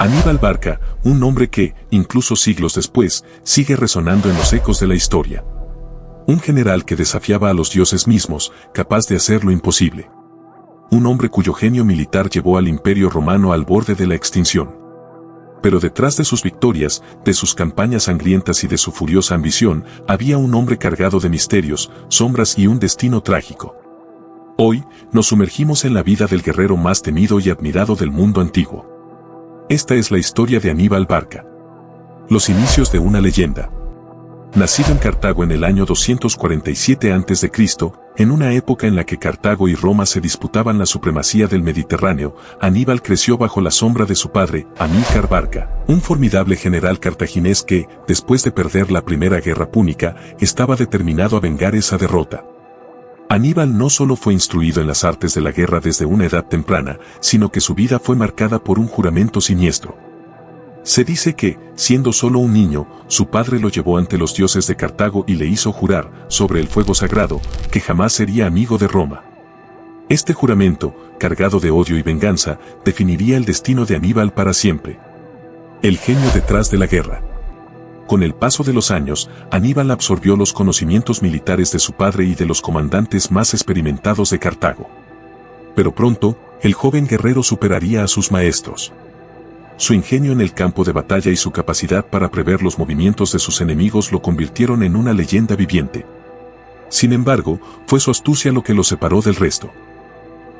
Aníbal Barca, un nombre que, incluso siglos después, sigue resonando en los ecos de la historia. Un general que desafiaba a los dioses mismos, capaz de hacer lo imposible. Un hombre cuyo genio militar llevó al Imperio Romano al borde de la extinción. Pero detrás de sus victorias, de sus campañas sangrientas y de su furiosa ambición, había un hombre cargado de misterios, sombras y un destino trágico. Hoy, nos sumergimos en la vida del guerrero más temido y admirado del mundo antiguo. Esta es la historia de Aníbal Barca. Los inicios de una leyenda. Nacido en Cartago en el año 247 a.C., en una época en la que Cartago y Roma se disputaban la supremacía del Mediterráneo, Aníbal creció bajo la sombra de su padre, Amílcar Barca, un formidable general cartaginés que, después de perder la primera guerra púnica, estaba determinado a vengar esa derrota. Aníbal no solo fue instruido en las artes de la guerra desde una edad temprana, sino que su vida fue marcada por un juramento siniestro. Se dice que, siendo solo un niño, su padre lo llevó ante los dioses de Cartago y le hizo jurar, sobre el fuego sagrado, que jamás sería amigo de Roma. Este juramento, cargado de odio y venganza, definiría el destino de Aníbal para siempre. El genio detrás de la guerra. Con el paso de los años, Aníbal absorbió los conocimientos militares de su padre y de los comandantes más experimentados de Cartago. Pero pronto, el joven guerrero superaría a sus maestros. Su ingenio en el campo de batalla y su capacidad para prever los movimientos de sus enemigos lo convirtieron en una leyenda viviente. Sin embargo, fue su astucia lo que lo separó del resto.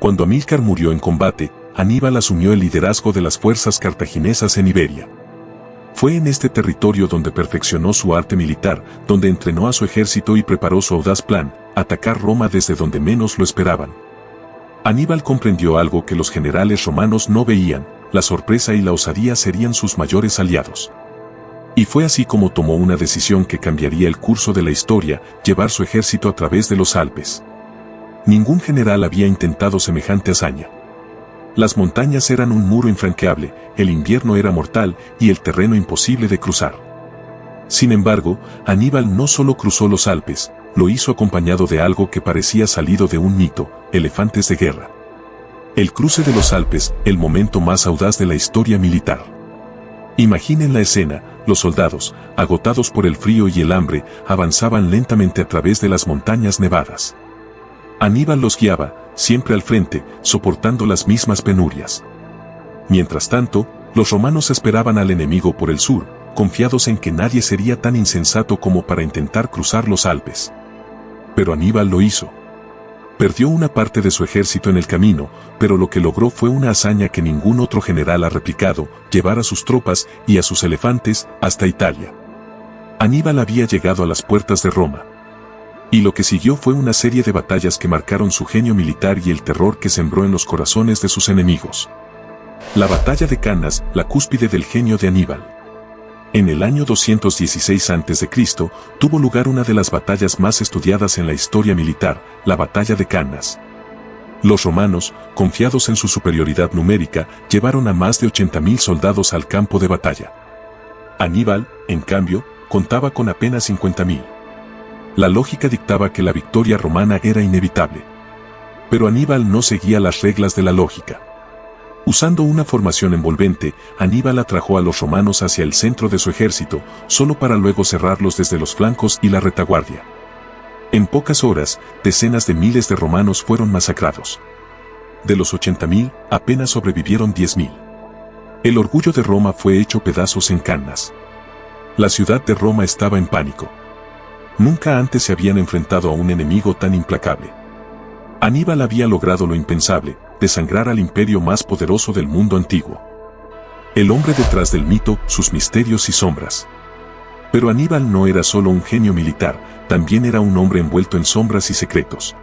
Cuando Amílcar murió en combate, Aníbal asumió el liderazgo de las fuerzas cartaginesas en Iberia. Fue en este territorio donde perfeccionó su arte militar, donde entrenó a su ejército y preparó su audaz plan, atacar Roma desde donde menos lo esperaban. Aníbal comprendió algo que los generales romanos no veían: la sorpresa y la osadía serían sus mayores aliados. Y fue así como tomó una decisión que cambiaría el curso de la historia: llevar su ejército a través de los Alpes. Ningún general había intentado semejante hazaña. Las montañas eran un muro infranqueable, el invierno era mortal y el terreno imposible de cruzar. Sin embargo, Aníbal no solo cruzó los Alpes, lo hizo acompañado de algo que parecía salido de un mito: elefantes de guerra. El cruce de los Alpes, el momento más audaz de la historia militar. Imaginen la escena: los soldados, agotados por el frío y el hambre, avanzaban lentamente a través de las montañas nevadas. Aníbal los guiaba, siempre al frente, soportando las mismas penurias. Mientras tanto, los romanos esperaban al enemigo por el sur, confiados en que nadie sería tan insensato como para intentar cruzar los Alpes. Pero Aníbal lo hizo. Perdió una parte de su ejército en el camino, pero lo que logró fue una hazaña que ningún otro general ha replicado: llevar a sus tropas y a sus elefantes hasta Italia. Aníbal había llegado a las puertas de Roma. Y lo que siguió fue una serie de batallas que marcaron su genio militar y el terror que sembró en los corazones de sus enemigos. La batalla de Cannas, la cúspide del genio de Aníbal. En el año 216 a.C., tuvo lugar una de las batallas más estudiadas en la historia militar: la batalla de Cannas. Los romanos, confiados en su superioridad numérica, llevaron a más de 80.000 soldados al campo de batalla. Aníbal, en cambio, contaba con apenas 50.000. La lógica dictaba que la victoria romana era inevitable. Pero Aníbal no seguía las reglas de la lógica. Usando una formación envolvente, Aníbal atrajo a los romanos hacia el centro de su ejército, solo para luego cerrarlos desde los flancos y la retaguardia. En pocas horas, decenas de miles de romanos fueron masacrados. De los 80.000, apenas sobrevivieron 10.000. El orgullo de Roma fue hecho pedazos en Cannas. La ciudad de Roma estaba en pánico. Nunca antes se habían enfrentado a un enemigo tan implacable. Aníbal había logrado lo impensable: desangrar al imperio más poderoso del mundo antiguo. El hombre detrás del mito, sus misterios y sombras. Pero Aníbal no era solo un genio militar, también era un hombre envuelto en sombras y secretos.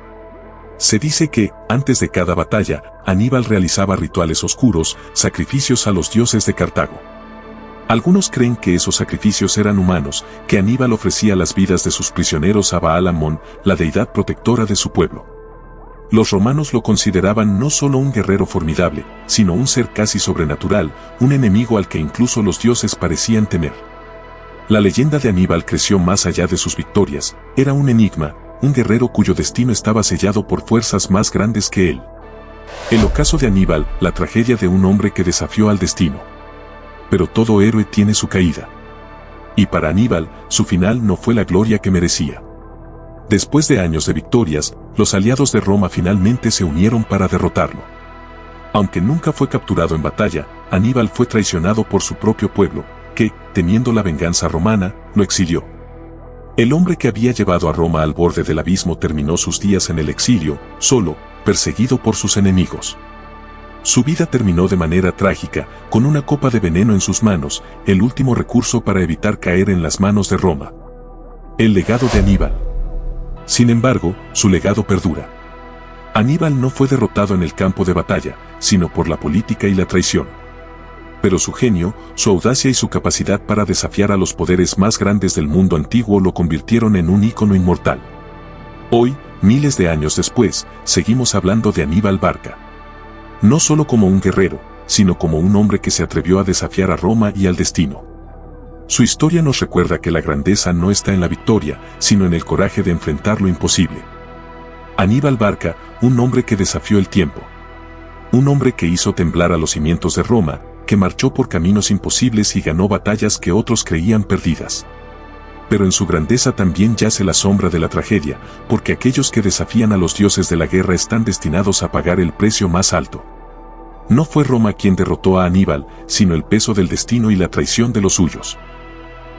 Se dice que, antes de cada batalla, Aníbal realizaba rituales oscuros, sacrificios a los dioses de Cartago. Algunos creen que esos sacrificios eran humanos, que Aníbal ofrecía las vidas de sus prisioneros a Baal-Amón, la deidad protectora de su pueblo. Los romanos lo consideraban no solo un guerrero formidable, sino un ser casi sobrenatural, un enemigo al que incluso los dioses parecían temer. La leyenda de Aníbal creció más allá de sus victorias: era un enigma, un guerrero cuyo destino estaba sellado por fuerzas más grandes que él. El ocaso de Aníbal, la tragedia de un hombre que desafió al destino. pero todo héroe tiene su caída. Y para Aníbal, su final no fue la gloria que merecía. Después de años de victorias, los aliados de Roma finalmente se unieron para derrotarlo. Aunque nunca fue capturado en batalla, Aníbal fue traicionado por su propio pueblo, que, temiendo la venganza romana, lo exilió. El hombre que había llevado a Roma al borde del abismo terminó sus días en el exilio, solo, perseguido por sus enemigos. Su vida terminó de manera trágica, con una copa de veneno en sus manos, el último recurso para evitar caer en las manos de Roma. El legado de Aníbal. Sin embargo, su legado perdura. Aníbal no fue derrotado en el campo de batalla, sino por la política y la traición. Pero su genio, su audacia y su capacidad para desafiar a los poderes más grandes del mundo antiguo lo convirtieron en un ícono inmortal. Hoy, miles de años después, seguimos hablando de Aníbal Barca. No solo como un guerrero, sino como un hombre que se atrevió a desafiar a Roma y al destino. Su historia nos recuerda que la grandeza no está en la victoria, sino en el coraje de enfrentar lo imposible. Aníbal Barca, un hombre que desafió el tiempo. Un hombre que hizo temblar a los cimientos de Roma, que marchó por caminos imposibles y ganó batallas que otros creían perdidas. Pero en su grandeza también yace la sombra de la tragedia, porque aquellos que desafían a los dioses de la guerra están destinados a pagar el precio más alto. No fue Roma quien derrotó a Aníbal, sino el peso del destino y la traición de los suyos.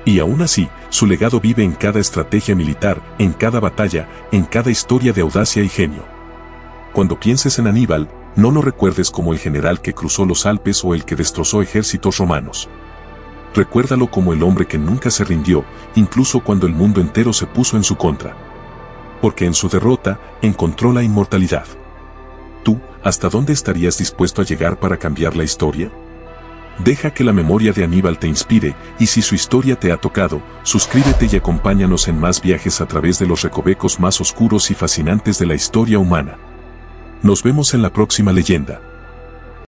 Y aún así, su legado vive en cada estrategia militar, en cada batalla, en cada historia de audacia y genio. Cuando pienses en Aníbal, no lo recuerdes como el general que cruzó los Alpes o el que destrozó ejércitos romanos. Recuérdalo como el hombre que nunca se rindió, incluso cuando el mundo entero se puso en su contra. Porque en su derrota, encontró la inmortalidad. ¿Tú, hasta dónde estarías dispuesto a llegar para cambiar la historia? Deja que la memoria de Aníbal te inspire, y si su historia te ha tocado, suscríbete y acompáñanos en más viajes a través de los recovecos más oscuros y fascinantes de la historia humana. Nos vemos en la próxima leyenda.